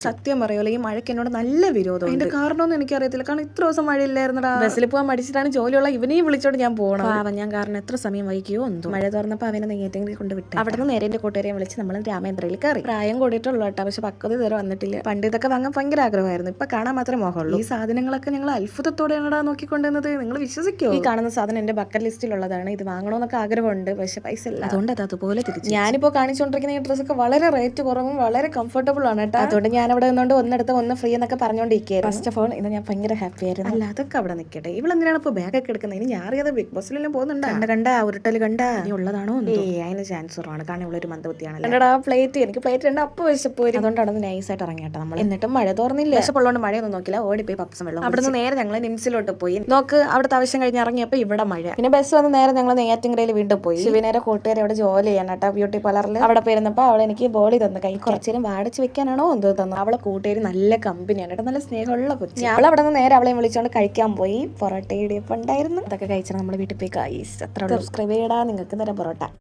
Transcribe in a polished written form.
സത്യം പറയുമല്ലോ, ഈ മഴയ്ക്ക് എന്നോട് നല്ല വിരോധം. അതിന്റെ കാരണമൊന്നും എനിക്കറിയത്തില്ല. കാരണം ഇത്ര ദിവസം മഴയില്ലായിരുന്നടാ. ബസ്സിൽ പോകാൻ മടിച്ചിട്ടാണ് ജോലിയുള്ള ഇവനെയും വിളിച്ചോണ്ട് ഞാൻ പോകണം. അവൻ ഞാൻ കാരണം എത്ര സമയം വൈകിയോ എന്തോ. മഴ തുറന്നപ്പോൾ അവനെ നെയ്യത്തെങ്കിലും കൊണ്ട് വിട്ടു. അവിടെ നിന്ന് നേരെ എന്റെ കൂട്ടുകാരെയും വിളിച്ച് നമ്മൾ രാമേന്ദ്രയിൽ കയറി. പ്രായം കൂടിയിട്ടുള്ളൂ കേട്ടോ, പക്ഷെ പക്വത ഇതുവരെ വന്നിട്ടില്ല. പണ്ട് ഇതൊക്കെ വാങ്ങാൻ ഭയങ്കര ആഗ്രഹമായിരുന്നു. ഇപ്പൊ കാണാൻ മാത്രമേ മോഹമുള്ളൂ. ഈ സാധനങ്ങളൊക്കെ ഞങ്ങൾ അത്ഭുതത്തോടെയാണടാ നോക്കിക്കൊണ്ടിരുന്നത്. നിങ്ങൾ വിശ്വസിക്കോ? ഈ കാണുന്ന സാധനം എന്റെ ബക്കറ്റ് ലിസ്റ്റിലുള്ളതാണ്. ഇത് വാങ്ങണമെന്നൊക്കെ ആഗ്രഹമുണ്ട്, പക്ഷെ പൈസ ഇല്ല. അതുകൊണ്ട് അത് അതുപോലെ തിരിച്ചു. ഞാനിപ്പോ കാണിച്ചുകൊണ്ടിരിക്കുന്ന ഈ ഡ്രസ്സൊക്കെ വളരെ റേറ്റ് കുറവും വളരെ കംഫർട്ടബിൾ ആണ് കേട്ടോ. അതുകൊണ്ട് ഞാൻ അവിടെ നിന്നുകൊണ്ട് ഒന്നെടുത്ത് ഒന്ന് ഫ്രീ എന്നൊക്കെ പറഞ്ഞുകൊണ്ടിരിക്കുകയായിരുന്നു. ഫസ്റ്റ് ഓഫ് ഓൾ ഇന്ന് ഞാൻ ഭയങ്കര ഹാപ്പി ആയിരുന്നു. അല്ല അതൊക്കെ അവിടെ നിൽക്കട്ടെ, ഇവളെന്തിനാണ് ഇപ്പോൾ ബാഗൊക്കെ എടുക്കുന്നത്? ഇനി ഞാൻ അറിയാതെ ബിഗ് ബോസിലെല്ലാം പോകുന്നുണ്ട്. കണ്ട ഉരുട്ടൽ കണ്ട ഉള്ളതാണോ? അതിന് ചാൻസ് കുറവാണ്, കാരണം ഇവളൊരു മന്ദബുദ്ധിയാണ്. കണ്ടടാ പ്ലേറ്റ്, എനിക്ക് പ്ലേറ്റ് ഉണ്ട്. അപ്പോൾ വിശപ്പോയി, അതുകൊണ്ടാണ് നൈസായിട്ട് ഇറങ്ങിയിട്ട് നമ്മൾ. എന്നിട്ടും മഴ തോർന്നില്ല. വിശപ്പുള്ളതുകൊണ്ട് മഴയൊന്നും നോക്കില്ല, ഓടിപ്പോയി പപ്സം വെള്ളം. അവിടെ നിന്ന് നേരെ ഞങ്ങൾ നിംസിലോട്ട് പോയി. നോക്ക്, അവിടുത്തെ ആവശ്യം കഴിഞ്ഞ് ഇറങ്ങിയപ്പോൾ ഇവിടെ മഴ. പിന്നെ ബസ് വന്ന് നേരെ ഞങ്ങൾ നെയ്യാറ്റിൻകരയിൽ വീണ്ടും പോയി. ശിവനേരെ കൂട്ടുകാരെ അവിടെ ജോലി ചെയ്യാൻ കേട്ടോ, ബ്യൂട്ടി പാർലറിൽ. അവിടെ പോയിരുന്നപ്പോൾ അവൾ എനിക്ക് ബോളി തന്നു. കൈ കുറച്ചേരം വാടിച്ച് വെക്കാനാണോ എന്തോ തന്നു. അവളെ കൂട്ടുകാരി നല്ല കമ്പനിയാണ് കേട്ടോ, നല്ല സ്നേഹമുള്ള കൊച്ചു. അവൾ അവിടെ നിന്ന് നേരെ അവളെയും വിളിച്ചോണ്ട് കഴിക്കാൻ പോയി. പൊറോട്ട ഇടിയപ്പം ഉണ്ടായിരുന്നു. അതൊക്കെ കഴിച്ചാൽ നമ്മുടെ വീട്ടിൽ പോയി. ഗൈസ്, അത്ര സബ്സ്ക്രൈബ് ചെയ്യടാ, നിങ്ങൾക്ക് തരാം പൊറോട്ട.